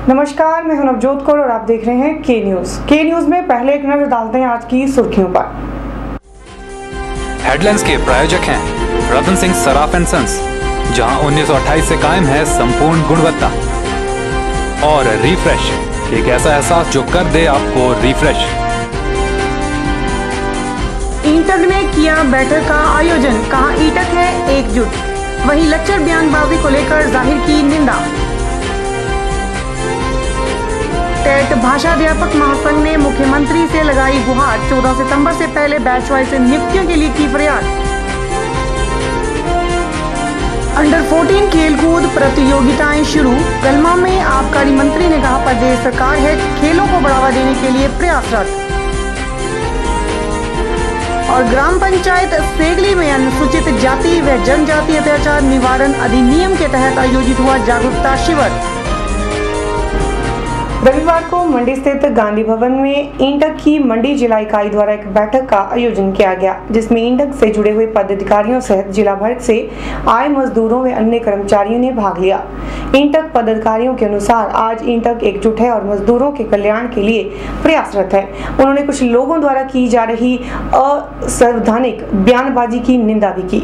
नमस्कार, मैं हूं नवजोत कौर और आप देख रहे हैं के न्यूज। के न्यूज में पहले एक नजर डालते हैं आज की सुर्खियों पर। हेडलाइंस के प्रायोजक हैं रतन सिंह सराफ एंड सन्स, जहां 1928 से कायम है संपूर्ण गुणवत्ता, और रिफ्रेश, एक ऐसा एहसास जो कर दे आपको रिफ्रेश। इंटक ने किया बैठक का आयोजन, कहा इंटक है एकजुट। वहीं लच्चर बयानबाजी को लेकर जाहिर की निंदा। टेट भाषा अध्यापक महासंघ ने मुख्यमंत्री से लगाई गुहार, 14 सितंबर से पहले बैच वाइज से नियुक्तियों के लिए की फरियाद। अंडर 14 खेलकूद प्रतियोगिताएं शुरू, गलमा में आबकारी मंत्री ने कहा प्रदेश सरकार है खेलों को बढ़ावा देने के लिए प्रयासरत। और ग्राम पंचायत सेगली में अनुसूचित जाति व जनजाति अत्याचार निवारण अधिनियम के तहत आयोजित हुआ जागरूकता शिविर। रविवार को मंडी स्थित गांधी भवन में इंटक की मंडी जिला इकाई द्वारा एक बैठक का आयोजन किया गया, जिसमें इंटक से जुड़े हुए पदाधिकारियों सहित जिला भर से आए मजदूरों व अन्य कर्मचारियों ने भाग लिया। इंटक पदाधिकारियों के अनुसार आज इंटक एकजुट है और मजदूरों के कल्याण के लिए प्रयासरत है। उन्होंने कुछ लोगों द्वारा की जा रही असंवैधानिक बयानबाजी की निंदा भी की।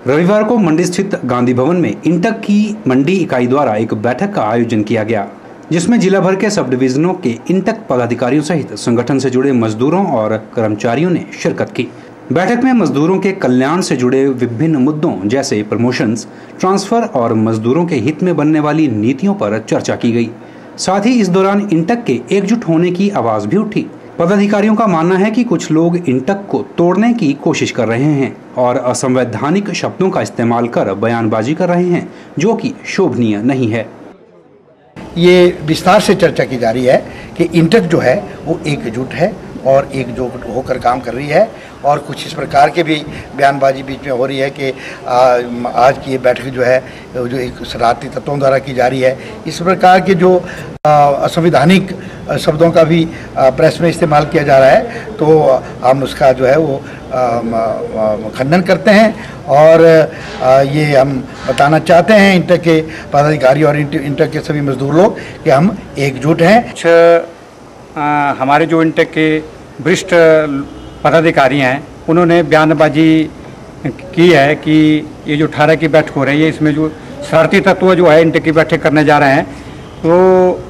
रविवार को मंडी स्थित गांधी भवन में इंटक की मंडी इकाई द्वारा एक बैठक का आयोजन किया गया, जिसमें जिला भर के सब डिवीजनों के इंटक पदाधिकारियों सहित संगठन से जुड़े मजदूरों और कर्मचारियों ने शिरकत की। बैठक में मजदूरों के कल्याण से जुड़े विभिन्न मुद्दों जैसे प्रमोशंस, ट्रांसफर और मजदूरों के हित में बनने वाली नीतियों पर चर्चा की गई। साथ ही इस दौरान इंटक के एकजुट होने की आवाज भी उठी। पदाधिकारियों का मानना है कि कुछ लोग इंटक को तोड़ने की कोशिश कर रहे हैं और असंवैधानिक शब्दों का इस्तेमाल कर बयानबाजी कर रहे हैं, जो कि शोभनीय नहीं है। ये विस्तार से चर्चा की जा रही है कि इंटक जो है वो एकजुट है और एकजुट होकर काम कर रही है, और कुछ इस प्रकार के भी बयानबाजी बीच में हो रही है कि आज की ये बैठक जो है जो एक शरारती तत्वों द्वारा की जा रही है। इस प्रकार के जो असंवैधानिक शब्दों का भी प्रेस में इस्तेमाल किया जा रहा है, तो हम उसका जो है वो खंडन करते हैं। और ये हम बताना चाहते हैं इंटक के पदाधिकारी और इंटक के सभी मजदूर लोग कि हम एकजुट हैं। हमारे जो इंटक के वरिष्ठ पदाधिकारी हैं, उन्होंने बयानबाजी की है कि ये जो 18 की बैठक हो रही है, इसमें जो शरारती तत्व जो है इंटक की बैठक करने जा रहे हैं, तो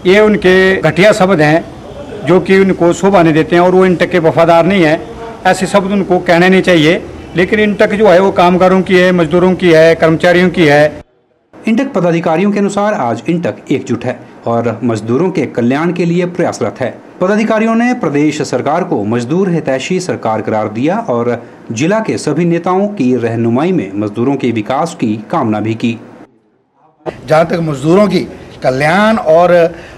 ये उनके घटिया शब्द हैं जो कि उनको शोभा नहीं देते हैं और वो इंटक के वफादार नहीं है। ऐसे शब्द उनको कहने नहीं चाहिए, लेकिन इंटक जो है वो कामगारों की है, मजदूरों की है, कर्मचारियों की है। इंटक पदाधिकारियों के अनुसार आज इंटक एकजुट है और मजदूरों के कल्याण के लिए प्रयासरत है। पदाधिकारियों ने प्रदेश सरकार को मजदूर हितैषी सरकार करार दिया और जिला के सभी नेताओं की रहनुमाई में मजदूरों के विकास की कामना भी की। जहाँ तक मजदूरों की कल्याण और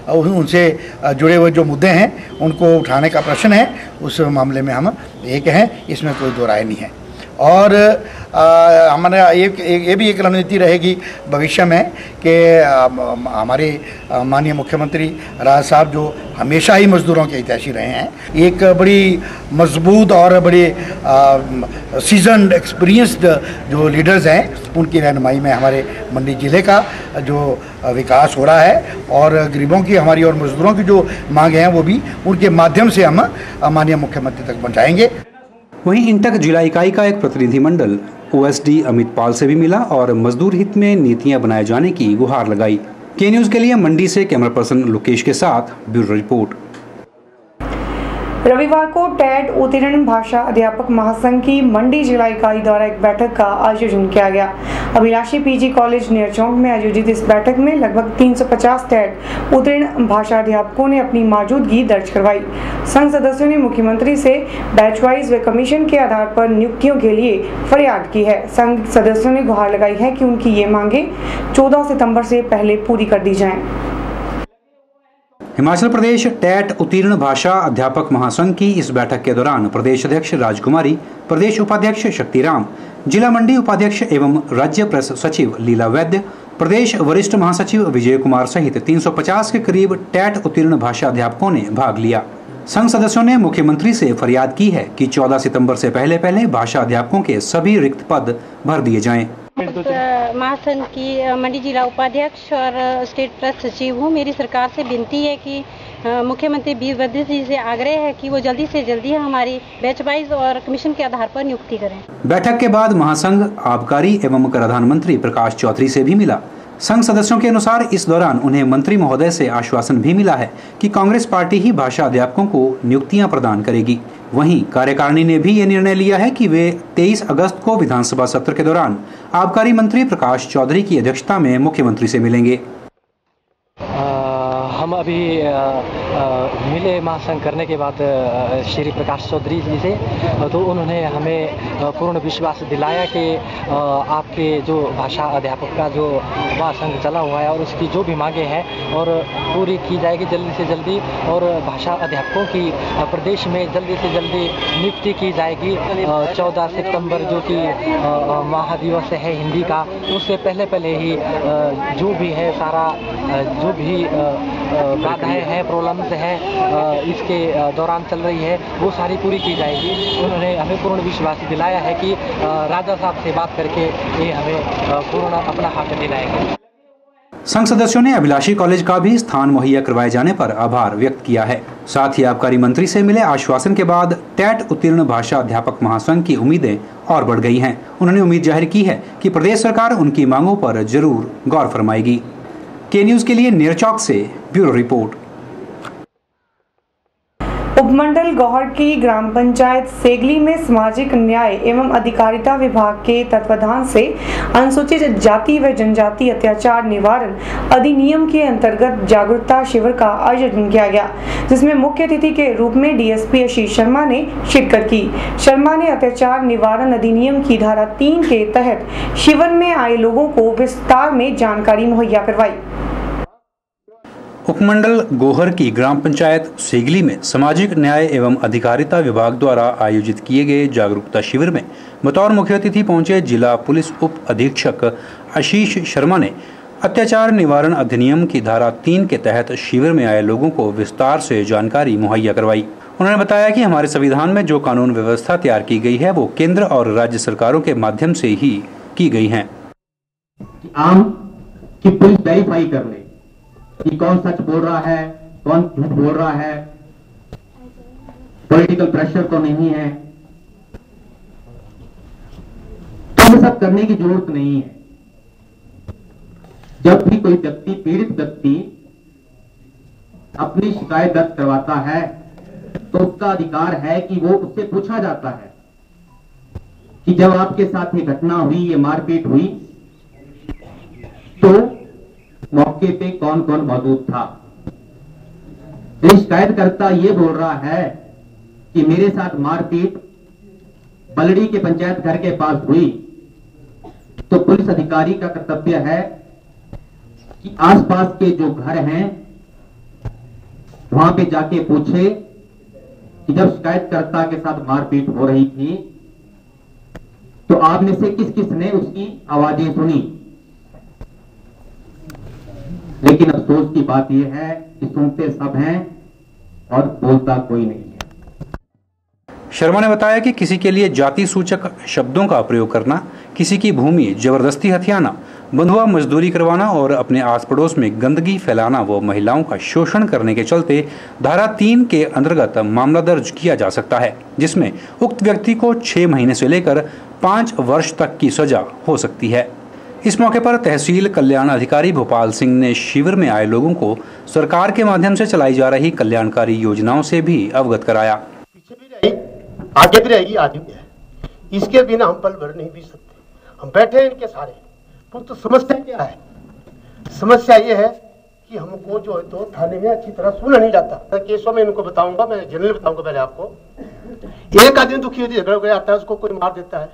उनसे जुड़े हुए जो मुद्दे हैं उनको उठाने का प्रश्न है, उस मामले में हम एक हैं, इसमें कोई दो राय नहीं है। और हमारा ये भी एक रणनीति रहेगी भविष्य में कि हमारे माननीय मुख्यमंत्री राज साहब जो हमेशा ही मजदूरों के हितैषी रहे हैं, एक बड़ी मजबूत और बड़ी सीजन्ड एक्सपीरियंस्ड जो लीडर्स हैं, उनकी रहनुमाई में हमारे मंडी जिले का जो विकास हो रहा है और गरीबों की हमारी और मजदूरों की जो मांगे हैं वो भी उनके माध्यम से हम माननीय मुख्यमंत्री तक पहुँचाएंगे। वहीं इंटक जिला इकाई का एक प्रतिनिधिमंडल ओएसडी अमित पाल से भी मिला और मजदूर हित में नीतियां बनाए जाने की गुहार लगाई। के न्यूज के लिए मंडी से कैमरा पर्सन लोकेश के साथ ब्यूरो रिपोर्ट। रविवार को टेट उत्तीर्ण भाषा अध्यापक महासंघ की मंडी जिला इकाई द्वारा एक बैठक का आयोजन किया गया। अभिलाषी पीजी कॉलेज नियरचौक में आयोजित इस बैठक में लगभग 350 टेट उत्तीर्ण भाषा अध्यापकों ने अपनी मौजूदगी दर्ज करवाई। संघ सदस्यों ने मुख्यमंत्री से बैच वाइज व कमीशन के आधार पर नियुक्तियों के लिए फरियाद की है। संघ सदस्यों ने गुहार लगाई है कि उनकी ये मांगे 14 सितंबर से पहले पूरी कर दी जाएं। हिमाचल प्रदेश टेट उत्तीर्ण भाषा अध्यापक महासंघ की इस बैठक के दौरान प्रदेश अध्यक्ष राजकुमारी, प्रदेश उपाध्यक्ष शक्तिराम, जिला मंडी उपाध्यक्ष एवं राज्य प्रेस सचिव लीला वैद्य, प्रदेश वरिष्ठ महासचिव विजय कुमार सहित 350 के करीब टेट उत्तीर्ण भाषा अध्यापकों ने भाग लिया। संघ सदस्यों ने मुख्यमंत्री से फरियाद की है कि 14 सितंबर से पहले भाषा अध्यापकों के सभी रिक्त पद भर दिए जाएं। महासंघ की मंडी जिला उपाध्यक्ष और स्टेट ट्रस्ट सचिव हूँ। मेरी सरकार से विनती है कि मुख्यमंत्री वीरभद्र जी से आग्रह है कि वो जल्दी से जल्दी हमारी बैच वाइज और कमीशन के आधार पर नियुक्ति करें। बैठक के बाद महासंघ आबकारी एवं कराधान मंत्री प्रकाश चौधरी से भी मिला। संघ सदस्यों के अनुसार इस दौरान उन्हें मंत्री महोदय से आश्वासन भी मिला है कि कांग्रेस पार्टी ही भाषा अध्यापकों को नियुक्तियां प्रदान करेगी। वहीं कार्यकारिणी ने भी ये निर्णय लिया है कि वे 23 अगस्त को विधानसभा सत्र के दौरान आबकारी मंत्री प्रकाश चौधरी की अध्यक्षता में मुख्यमंत्री से मिलेंगे। हम अभी मिले महासंघ करने के बाद श्री प्रकाश चौधरी जी से, तो उन्होंने हमें पूर्ण विश्वास दिलाया कि आपके जो भाषा अध्यापक का जो महासंघ चला हुआ है और उसकी जो भी मांगे हैं और पूरी की जाएगी जल्दी से जल्दी, और भाषा अध्यापकों की प्रदेश में जल्दी से जल्दी नियुक्ति की जाएगी। 14 सितंबर जो कि महादिवस है हिंदी का, उससे पहले ही जो भी है सारा जो भी बाधाएं हैं, प्रॉब्लम्स हैं इसके दौरान चल रही है, वो सारी पूरी की जाएगी। उन्होंने हमें पूर्ण विश्वास दिलाया है कि राजा साहब से बात करके ये हमें पूर्ण अपना हक दिलाएंगे। संघ सदस्यों ने अभिलाषी कॉलेज का भी स्थान मुहैया करवाए जाने पर आभार व्यक्त किया है। साथ ही आबकारी मंत्री से मिले आश्वासन के बाद टेट उत्तीर्ण भाषा अध्यापक महासंघ की उम्मीदें और बढ़ गई हैं। उन्होंने उम्मीद जाहिर की है कि प्रदेश सरकार उनकी मांगों पर जरूर गौर फरमाएगी। के न्यूज के लिए नेरचौक से ब्यूरो रिपोर्ट। उपमंडल गौहर की ग्राम पंचायत सेगली में सामाजिक न्याय एवं अधिकारिता विभाग के तत्वाधान से अनुसूचित जाति व जनजाति अत्याचार निवारण अधिनियम के अंतर्गत जागरूकता शिविर का आयोजन किया गया, जिसमें मुख्य अतिथि के रूप में डीएसपी आशीष शर्मा ने शिरकत की। शर्मा ने अत्याचार निवारण अधिनियम की धारा 3 के तहत शिविर में आए लोगों को विस्तार में जानकारी मुहैया करवाई। उपमंडल गोहर की ग्राम पंचायत सेगली में सामाजिक न्याय एवं अधिकारिता विभाग द्वारा आयोजित किए गए जागरूकता शिविर में बतौर मुख्य अतिथि पहुंचे जिला पुलिस उप अधीक्षक आशीष शर्मा ने अत्याचार निवारण अधिनियम की धारा 3 के तहत शिविर में आए लोगों को विस्तार से जानकारी मुहैया करवाई। उन्होंने बताया कि हमारे संविधान में जो कानून व्यवस्था तैयार की गई है वो केंद्र और राज्य सरकारों के माध्यम से ही की गई है। आम की पुलिस वेरीफाई कर ले कि कौन सच बोल रहा है, कौन झूठ बोल रहा है, पॉलिटिकल प्रेशर तो नहीं है, तो ये सब करने की जरूरत नहीं है। जब भी कोई व्यक्ति, पीड़ित व्यक्ति अपनी शिकायत दर्ज करवाता है तो उसका अधिकार है कि वो उससे पूछा जाता है कि जब आपके साथ ये घटना हुई, ये मारपीट हुई, तो मौके पे कौन कौन मौजूद था। शिकायतकर्ता ये बोल रहा है कि मेरे साथ मारपीट बलड़ी के पंचायत घर के पास हुई, तो पुलिस अधिकारी का कर्तव्य है कि आसपास के जो घर हैं वहां पे जाके पूछे कि जब शिकायतकर्ता के साथ मारपीट हो रही थी तो आप में से किस किस ने उसकी आवाजें सुनी। लेकिन अफसोस की बात यह है कि सुनते सब हैं और बोलता कोई नहीं है। शर्मा ने बताया कि किसी के लिए जाति सूचक शब्दों का प्रयोग करना, किसी की भूमि जबरदस्ती हथियाना, बंधुआ मजदूरी करवाना और अपने आस पड़ोस में गंदगी फैलाना व महिलाओं का शोषण करने के चलते धारा 3 के अंतर्गत मामला दर्ज किया जा सकता है, जिसमें उक्त व्यक्ति को 6 महीने से लेकर 5 वर्ष तक की सजा हो सकती है। इस मौके पर तहसील कल्याण अधिकारी भोपाल सिंह ने शिविर में आए लोगों को सरकार के माध्यम से चलाई जा रही कल्याणकारी योजनाओं से भी अवगत कराया। पीछे भी रहेगी, आगे भी रहेगी, आगे भी है। इसके बिना हम पल भर नहीं बीत सकते। हम बैठे हैं इनके सारे, तो समस्या क्या है? समस्या ये है कि हमको जो है तो थाने में अच्छी तरह सुना नहीं जाता। केसों में इनको बताऊंगा, मैं जनरल बताऊंगा पहले आपको। एक आदमी दुखी होती झगड़ा गया आता है, उसको कोई मार देता है,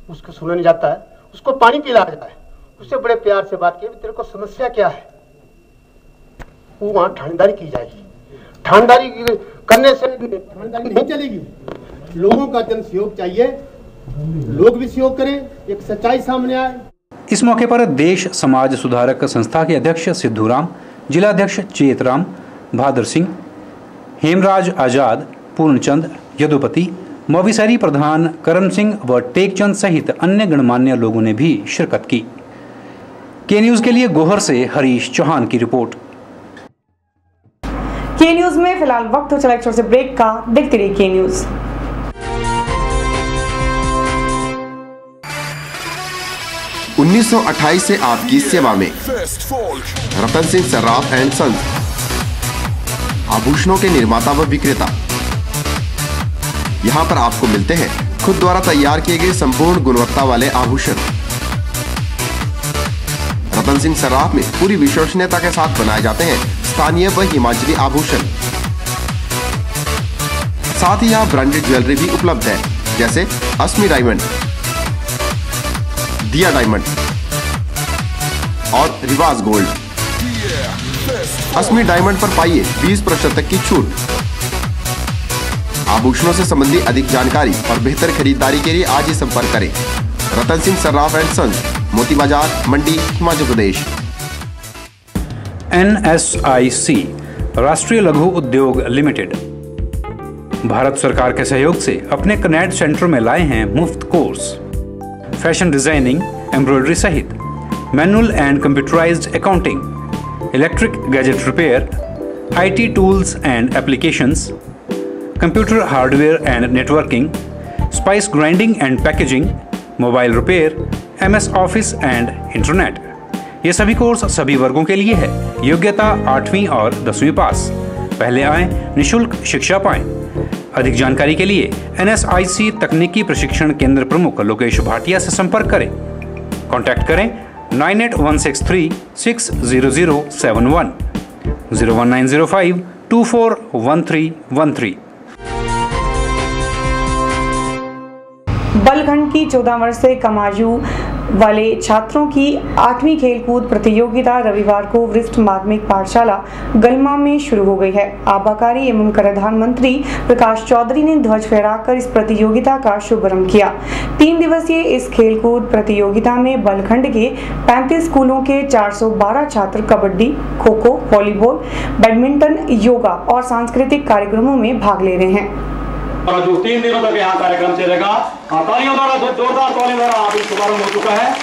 उसको सुना नहीं जाता है, उसको पानी पिलाया जाता है, उससे बड़े प्यार से बात की तेरे को समस्या क्या है, वो वहां ठानेदारी की जाएगी। ठानेदारी करने से ठानेदारी नहीं चलेगी, लोगों का जन सहयोग चाहिए, लोग भी सहयोग करें, एक सच्चाई सामने आए। इस मौके पर देश समाज सुधारक संस्था के अध्यक्ष सिद्धूराम, जिला अध्यक्ष चेतराम, भादर सिंह, हेमराज आजाद, पूर्णचंद, यदुपति, मौविसरी प्रधान करम सिंह व टेकचंद सहित अन्य गणमान्य लोगों ने भी शिरकत की। के न्यूज के लिए गोहर से हरीश चौहान की रिपोर्ट। के न्यूज में फिलहाल वक्त हो चला एक छोटे से ब्रेक का। देखते रहिए के न्यूज। उन्नीस से आपकी सेवा में रतन सिंह सर्राफ एंड सन्स, आभूषणों के निर्माता व विक्रेता। यहाँ पर आपको मिलते हैं खुद द्वारा तैयार किए गए संपूर्ण गुणवत्ता वाले आभूषण। रतन सिंह सर्राफ में पूरी विश्वसनीयता के साथ बनाए जाते हैं स्थानीय व हिमाचली आभूषण। साथ ही यहाँ ब्रांडेड ज्वेलरी भी उपलब्ध है, जैसे अस्मी डायमंड, दिया डायमंड और रिवाज गोल्ड। अस्मी डायमंड पर पाइए 20% तक की छूट। आभूषणों से संबंधी अधिक जानकारी और बेहतर खरीदारी के लिए आज ही संपर्क करें। रतन सिंह सर्राफ एंड सन्स, मोती बाजार, मंडी, हिमाचल प्रदेश। NSIC राष्ट्रीय लघु उद्योग लिमिटेड भारत सरकार के सहयोग से अपने कनेक्ट सेंटर में लाए हैं मुफ्त कोर्स फैशन डिजाइनिंग, एम्ब्रॉयडरी सहित manual and computerised accounting, electric gadget repair, IT tools and applications, computer hardware and networking, spice grinding and packaging, mobile repair, MS office and internet. ये सभी course सभी वर्गों के लिए है। योग्यता 8वीं और 10वीं पास। पहले आएं, निशुल्क शिक्षा पाएं। अधिक जानकारी के लिए NSIC तकनीकी प्रशिक्षण केंद्र प्रमुख लोकेश भाटिया से संपर्क करें। कॉन्टैक्ट करें 9816360071, 01905241313। बलखंड की 14 वर्ष से कम आयु वाले छात्रों की 8वीं खेलकूद प्रतियोगिता रविवार को वरिष्ठ माध्यमिक पाठशाला गलमा में शुरू हो गई है। आबकारी एवं कराधान मंत्री प्रकाश चौधरी ने ध्वज फहराकर इस प्रतियोगिता का शुभारंभ किया। 3 दिवसीय इस खेलकूद प्रतियोगिता में बलखंड के 35 स्कूलों के 412 छात्र कबड्डी, खो खो, वॉलीबॉल, बैडमिंटन, योगा और सांस्कृतिक कार्यक्रमों में भाग ले रहे हैं। और जो 3 दिनों तक यहाँ कार्यक्रम चलेगा, तालियों द्वारा जोरदार तालियों द्वारा आप शुभारंभ हो चुका है।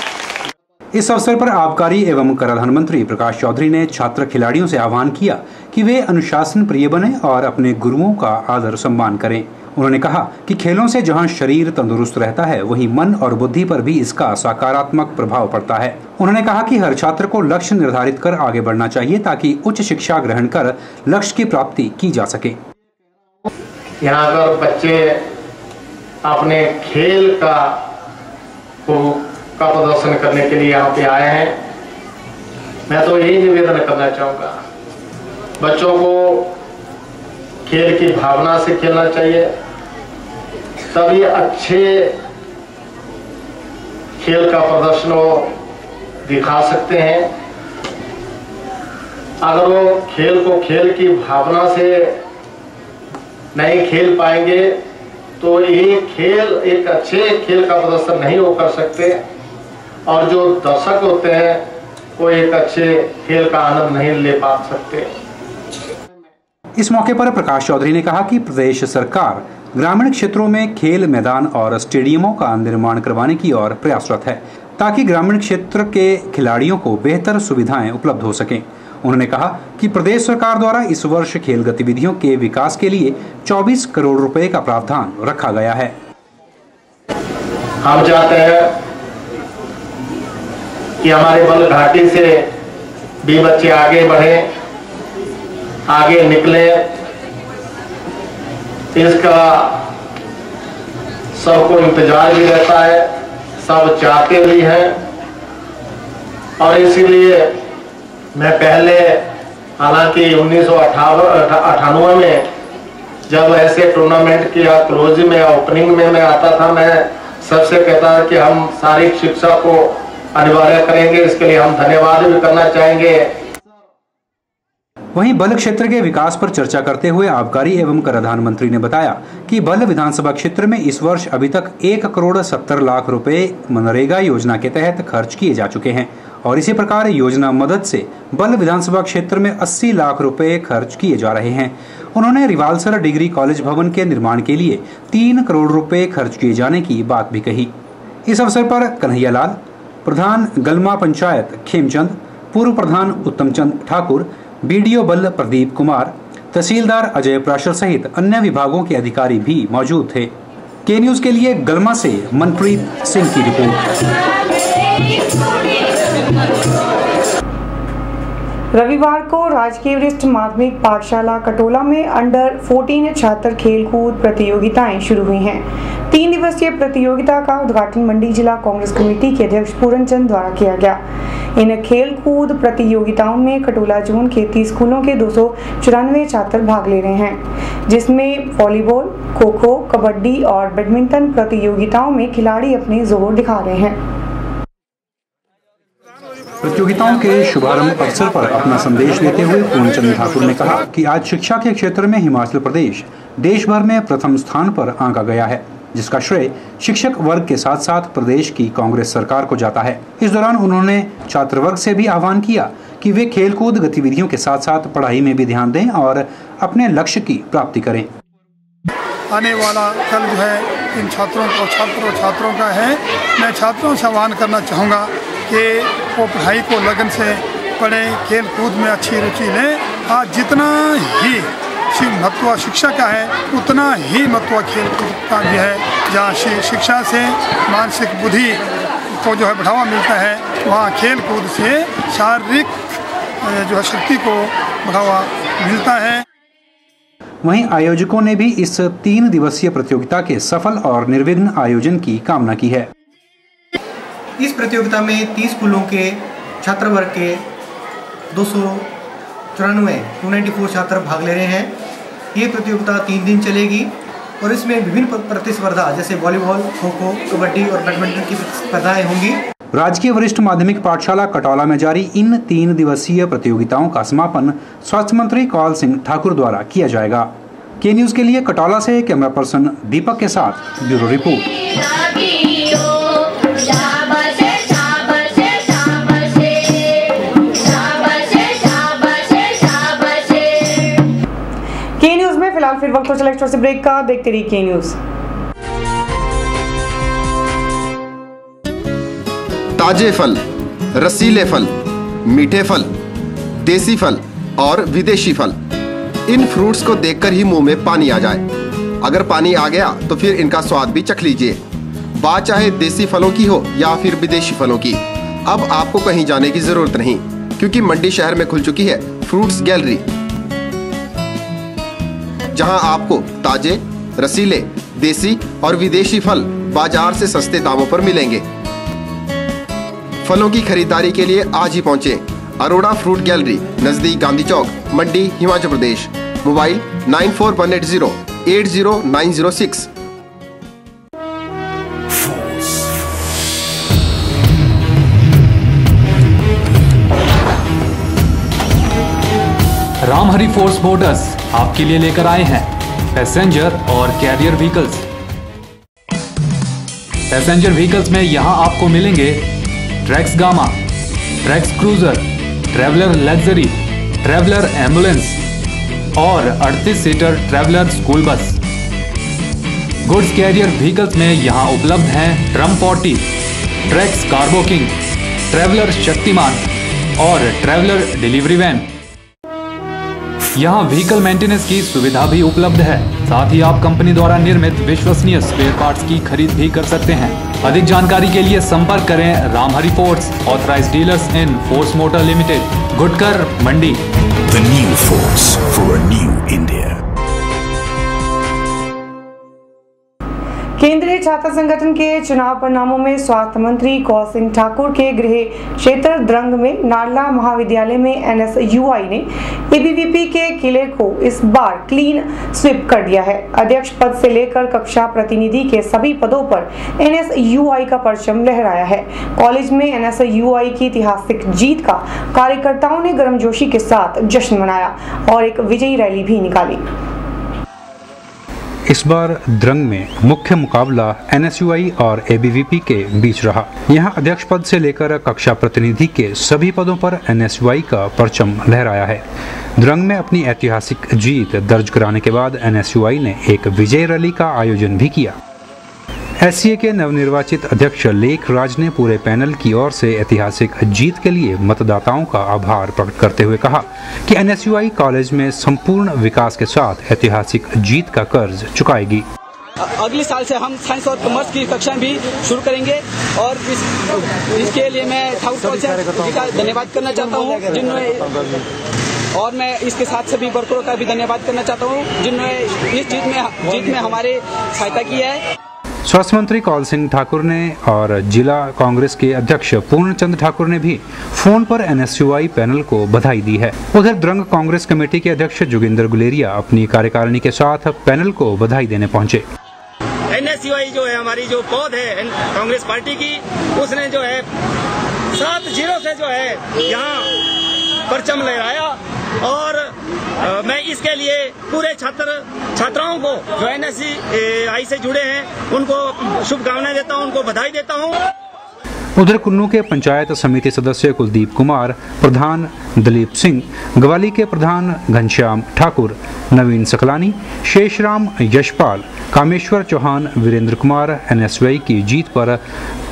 इस अवसर पर आबकारी एवं कराधान मंत्री प्रकाश चौधरी ने छात्र खिलाड़ियों से आह्वान किया कि वे अनुशासन प्रिय बने और अपने गुरुओं का आदर सम्मान करें। उन्होंने कहा कि खेलों से जहां शरीर तंदुरुस्त रहता है, वहीं मन और बुद्धि पर भी इसका सकारात्मक प्रभाव पड़ता है। उन्होंने कहा कि हर छात्र को लक्ष्य निर्धारित कर आगे बढ़ना चाहिए ताकि उच्च शिक्षा ग्रहण कर लक्ष्य की प्राप्ति की जा सके। यहाँ अगर बच्चे अपने खेल का प्रदर्शन करने के लिए यहाँ पे आए हैं, मैं तो यही निवेदन करना चाहूँगा, बच्चों को खेल की भावना से खेलना चाहिए, तभी अच्छे खेल का प्रदर्शन वो दिखा सकते हैं। अगर वो खेल को खेल की भावना से नहीं खेल पाएंगे तो एक अच्छे खेल का प्रदर्शन नहीं वो कर सकते और जो दर्शक होते हैं वो एक अच्छे खेल का आनंद नहीं ले पा सकते। इस मौके पर प्रकाश चौधरी ने कहा कि प्रदेश सरकार ग्रामीण क्षेत्रों में खेल मैदान और स्टेडियमों का निर्माण करवाने की ओर प्रयासरत है ताकि ग्रामीण क्षेत्र के खिलाड़ियों को बेहतर सुविधाएं उपलब्ध हो सकें। उन्होंने कहा कि प्रदेश सरकार द्वारा इस वर्ष खेल गतिविधियों के विकास के लिए 24 करोड़ रुपए का प्रावधान रखा गया है। हम चाहते हैं कि हमारे बल घाटी से भी बच्चे आगे बढ़े, आगे निकले। इसका सबको इंतजार भी रहता है, सब चाहते भी हैं और इसीलिए मैं पहले, हालांकि 1998 में जब ऐसे टूर्नामेंट की क्लोजिंग में ओपनिंग में मैं आता था, मैं सबसे कहता कि हम शारीरिक शिक्षा को अनिवार्य करेंगे, इसके लिए हम धन्यवाद भी करना चाहेंगे। वहीं बल क्षेत्र के विकास पर चर्चा करते हुए आबकारी एवं कराधान मंत्री ने बताया कि बल विधानसभा क्षेत्र में इस वर्ष अभी तक 1 करोड़ 70 लाख रुपए मनरेगा योजना के तहत खर्च किए जा चुके हैं और इसी प्रकार योजना मदद से बल विधानसभा क्षेत्र में 80 लाख रुपए खर्च किए जा रहे हैं। उन्होंने रिवालसर डिग्री कॉलेज भवन के निर्माण के लिए 3 करोड़ रुपए खर्च किए जाने की बात भी कही। इस अवसर पर कन्हैयालाल, प्रधान गलमा पंचायत खेमचंद, पूर्व प्रधान उत्तमचंद ठाकुर, बीडीओ बल प्रदीप कुमार, तहसीलदार अजय प्राशर सहित अन्य विभागों के अधिकारी भी मौजूद थे। के न्यूज के लिए गलमा से मनप्रीत सिंह की रिपोर्ट। रविवार को राजकीय वरिष्ठ माध्यमिक पाठशाला कटोला में अंडर 14 छात्र खेलकूद प्रतियोगिताएं शुरू हुई हैं। 3 दिवसीय प्रतियोगिता का उद्घाटन मंडी जिला कांग्रेस कमेटी के अध्यक्ष पूरन चंद द्वारा किया गया। इन खेलकूद प्रतियोगिताओं में कटोला जोन के 30 स्कूलों के 294 छात्र भाग ले रहे हैं, जिसमें वॉलीबॉल, खो खो, कबड्डी और बैडमिंटन प्रतियोगिताओं में खिलाड़ी अपने जोर दिखा रहे हैं। प्रतियोगिताओं के शुभारंभ अवसर पर अपना संदेश देते हुए पूर्णचंद ठाकुर ने कहा कि आज शिक्षा के क्षेत्र में हिमाचल प्रदेश देश भर में प्रथम स्थान पर आंका गया है, जिसका श्रेय शिक्षक वर्ग के साथ साथ प्रदेश की कांग्रेस सरकार को जाता है। इस दौरान उन्होंने छात्र वर्ग से भी आह्वान किया कि वे खेलकूद गतिविधियों के साथ साथ पढ़ाई में भी ध्यान दें और अपने लक्ष्य की प्राप्ति करें। आने वाला कल जो है इन छात्रों और छात्रों का है। मैं छात्रों से आह्वान करना चाहूँगा कि वो पढ़ाई को लगन से पढ़ें, खेल कूद में अच्छी रुचि लें। आज जितना ही महत्व शिक्षा का है उतना ही महत्व खेल कूद का भी है। जहाँ शिक्षा से मानसिक बुद्धि को जो है बढ़ावा मिलता है, वहाँ खेल कूद से शारीरिक जो है शक्ति को बढ़ावा मिलता है। वहीं आयोजकों ने भी इस 3 दिवसीय प्रतियोगिता के सफल और निर्विघ्न आयोजन की कामना की है। इस प्रतियोगिता में 30 स्कूलों के छात्र वर्ग के 294 छात्र भाग ले रहे हैं। ये प्रतियोगिता 3 दिन चलेगी और इसमें विभिन्न प्रतिस्पर्धा जैसे वॉलीबॉल, खो खो, कबड्डी और बैडमिंटन की स्पर्धाएं होंगी। राजकीय वरिष्ठ माध्यमिक पाठशाला कटौला में जारी इन 3 दिवसीय प्रतियोगिताओं का समापन स्वास्थ्य मंत्री कौल सिंह ठाकुर द्वारा किया जाएगा। के न्यूज के लिए कटौला से कैमरा पर्सन दीपक के साथ ब्यूरो रिपोर्ट। के न्यूज में फिलहाल फिर वक्त हो चला एक्स्ट्रा से ब्रेक का। देखते रहिए के न्यूज। ताजे फल, रसीले फल, मीठे फल, देसी फल और विदेशी फल, इन फ्रूट्स को देखकर ही मुंह में पानी आ जाए। अगर पानी आ गया तो फिर इनका स्वाद भी चख लीजिए। बात चाहे देसी फलों की हो या फिर विदेशी फलों की, अब आपको कहीं जाने की जरूरत नहीं, क्योंकि मंडी शहर में खुल चुकी है फ्रूट्स गैलरी, जहां आपको ताजे, रसीले, देसी और विदेशी फल बाजार से सस्ते दामों पर मिलेंगे। फलों की खरीदारी के लिए आज ही पहुंचे अरोड़ा फ्रूट गैलरी, नजदीक गांधी चौक, मंडी, Himachal Pradesh. Mobile 9418080906। Ramhari force Motors आपके लिए लेकर आए हैं पैसेंजर और कैरियर व्हीकल्स। पैसेंजर व्हीकल्स में यहां आपको मिलेंगे Trax Gama, Trax Cruiser, Traveller luxury, Traveller ambulance और 38 seater Traveller school bus. Goods carrier vehicles में यहां उपलब्ध हैं Trump 40, Trax Cargo King, Traveller Shaktiman और ट्रैवलर डिलीवरी वैन। यहाँ व्हीकल मेंटेनेंस की सुविधा भी उपलब्ध है। साथ ही आप कंपनी द्वारा निर्मित विश्वसनीय स्पेयर पार्ट्स की खरीद भी कर सकते हैं। अधिक जानकारी के लिए संपर्क करें Ramhari force, authorised dealers in force motor limited, गुडकर, Mandi. The new force for a new India. केंद्रीय छात्र संगठन के चुनाव परिणामों में स्वास्थ्य मंत्री कौल सिंह ठाकुर के गृह क्षेत्र द्रंग में नाडला महाविद्यालय में एनएसयूआई ने एबीवीपी के किले को इस बार क्लीन स्वीप कर दिया है। अध्यक्ष पद से लेकर कक्षा प्रतिनिधि के सभी पदों पर एनएसयूआई का परचम लहराया है। कॉलेज में एनएसयूआई की ऐतिहासिक जीत का कार्यकर्ताओं ने गर्मजोशी के साथ जश्न मनाया और एक विजयी रैली भी निकाली। इस बार द्रंग में मुख्य मुकाबला NSUI और ABVP के बीच रहा। यहां अध्यक्ष पद से लेकर कक्षा प्रतिनिधि के सभी पदों पर NSUI का परचम लहराया है। द्रंग में अपनी ऐतिहासिक जीत दर्ज कराने के बाद NSUI ने एक विजय रैली का आयोजन भी किया। SCA के नवनिर्वाचित अध्यक्ष लेख राज ने पूरे पैनल की ओर से ऐतिहासिक जीत के लिए मतदाताओं का आभार प्रकट करते हुए कहा कि NSUI कॉलेज में संपूर्ण विकास के साथ ऐतिहासिक जीत का कर्ज चुकाएगी। अगले साल से हम साइंस और कॉमर्स की कक्षा भी शुरू करेंगे और इसके लिए मैं ठाकुर कॉलेज का धन्यवाद करना चाहता हूँ जिन्होंने, और मैं इसके साथ सभी वर्करों का भी धन्यवाद करना चाहता हूँ जिन्होंने इस जीत में हमारे सहायता की है। स्वास्थ्य मंत्री कौल सिंह ठाकुर ने और जिला कांग्रेस के अध्यक्ष पूर्णचंद ठाकुर ने भी फोन पर NSUI पैनल को बधाई दी है। उधर द्रंग कांग्रेस कमेटी के अध्यक्ष जोगिंदर गुलेरिया अपनी कार्यकारिणी के साथ पैनल को बधाई देने पहुंचे। NSUI जो है हमारी जो पौध है कांग्रेस पार्टी की, उसने जो है 7-0 से जो है यहाँ परचम लहराया और मैं इसके लिए पूरे छात्राओं को जो NSUI से जुड़े हैं उनको शुभकामनाएं देता हूं, उनको बधाई देता हूं। उधर कुन्नू के पंचायत समिति सदस्य कुलदीप कुमार, प्रधान दलीप सिंह, ग्वाली के प्रधान घनश्याम ठाकुर, नवीन सकलानी, शेषराम यशपाल, कामेश्वर चौहान, वीरेंद्र कुमार NSUI की जीत पर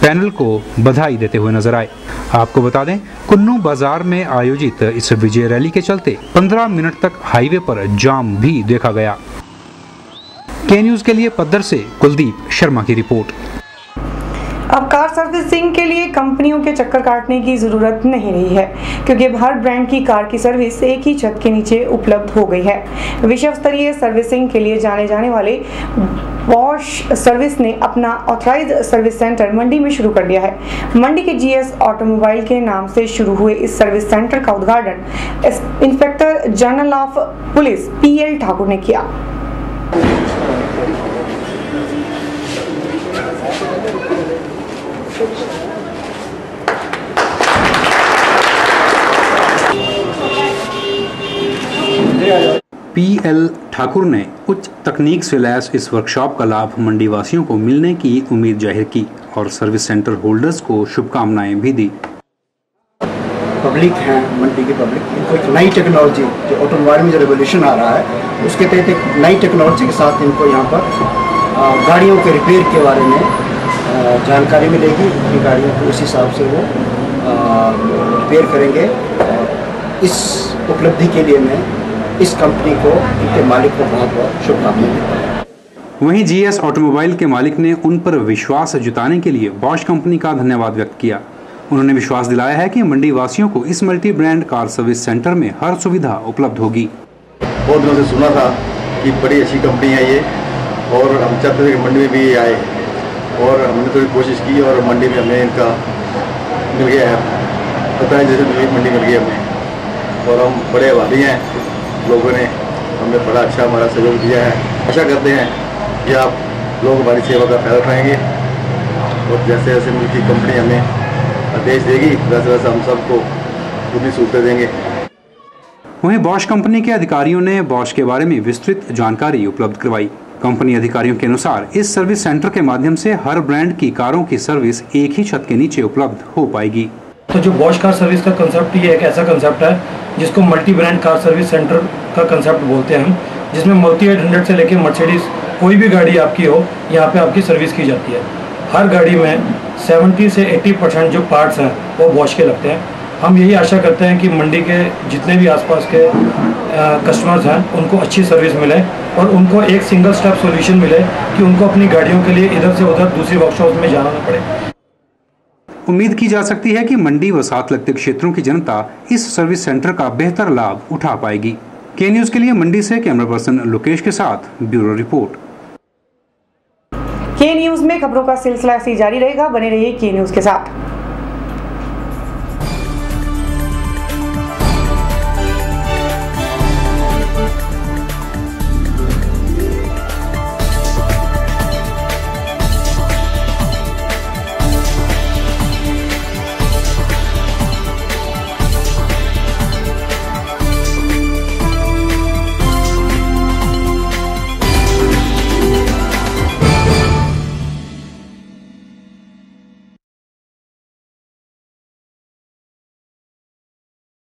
पैनल को बधाई देते हुए नजर आए। आपको बता दें, कुन्नू बाजार में आयोजित इस विजय रैली के चलते 15 मिनट तक हाईवे पर जाम भी देखा गया। के न्यूज के लिए पद्दर से कुलदीप शर्मा की रिपोर्ट। अब कार सर्विसिंग के लिए कंपनियों के चक्कर काटने की जरूरत नहीं रही है, क्योंकि हर ब्रांड की कार की सर्विस एक ही छत के नीचे उपलब्ध हो गई है। विश्व स्तरीय सर्विसिंग के लिए जाने जाने वाले बॉश सर्विस ने अपना ऑथराइज्ड सर्विस सेंटर मंडी में शुरू कर दिया है। मंडी के GS ऑटोमोबाइल के नाम से शुरू हुए इस सर्विस सेंटर का उद्घाटन inspector general of police PL Thakur ने किया। PL ठाकुर ने उच्च तकनीक से लैस इस वर्कशॉप का लाभ मंडी वासियों को मिलने की उम्मीद जाहिर की और सर्विस सेंटर होल्डर्स को शुभकामनाएं भी दी। पब्लिक है, मंडी की पब्लिक, इनको एक नई टेक्नोलॉजी जो ऑटोमोबाइल में जो रेवोल्यूशन आ रहा है उसके तहत एक नई टेक्नोलॉजी के साथ इनको यहाँ पर गाड़ियों के रिपेयर के बारे में जानकारी मिलेगी। अपनी गाड़ियों को उस हिसाब से वो रिपेयर करेंगे। और इस उपलब्धि के लिए मैं इस कंपनी को, इनके मालिक को बहुत बहुत शुभकामनाएं देता हूं। वहीं GS ऑटोमोबाइल के मालिक ने उन पर विश्वास जुटाने के लिए बॉश कंपनी का धन्यवाद व्यक्त किया। उन्होंने विश्वास दिलाया है कि मंडी वासियों को इस multi brand car service centre में हर सुविधा उपलब्ध होगी। बहुत दिनों से सुना था कि बड़ी अच्छी कंपनी है ये, और हम चाहते थे कि मंडी में भी आए, और हमने थोड़ी कोशिश की और मंडी में हमें इनका मिल गया है, पता है जैसे मंडी मिल गई हमें, और हम बड़े आभारी हैं। लोगों ने हमें बड़ा अच्छा हमारा सहयोग दिया है। आशा करते हैं कि आप लोग हमारी सेवा का फायदा उठाएंगे और जैसे जैसे मिल्की कंपनी हमें आदेश देगी वैसे वैसे हम सबको पूरी सहूलतें देंगे। वहीं बॉश कंपनी के अधिकारियों ने बॉश के बारे में विस्तृत जानकारी उपलब्ध करवाई। कंपनी अधिकारियों के अनुसार इस सर्विस सेंटर के माध्यम से हर ब्रांड की कारों की सर्विस एक ही छत के नीचे उपलब्ध हो पाएगी। तो जो बॉश कार सर्विस का कंसेप्ट, ये एक ऐसा कंसेप्ट है जिसको multi brand car service centre का कंसेप्ट बोलते हैं हम, जिसमें मारुति 800 से लेकर मर्सिडीज कोई भी गाड़ी आपकी हो, यहाँ पे आपकी सर्विस की जाती है। हर गाड़ी में 70 से 80% जो पार्ट्स हैं वो बॉश के लगते हैं। हम यही आशा करते हैं कि मंडी के जितने भी आसपास के कस्टमर्स हैं उनको अच्छी सर्विस मिले और उनको एक सिंगल स्टेप सॉल्यूशन मिले कि उनको अपनी गाड़ियों के लिए इधर से उधर दूसरी वर्कशॉप में जाना न पड़े। उम्मीद की जा सकती है कि मंडी व साथ लगते क्षेत्रों की जनता इस सर्विस सेंटर का बेहतर लाभ उठा पाएगी। के न्यूज के लिए मंडी से कैमरा पर्सन लोकेश के साथ ब्यूरो रिपोर्ट। के न्यूज में खबरों का सिलसिला ऐसे जारी रहेगा, बने रहिए के न्यूज के साथ।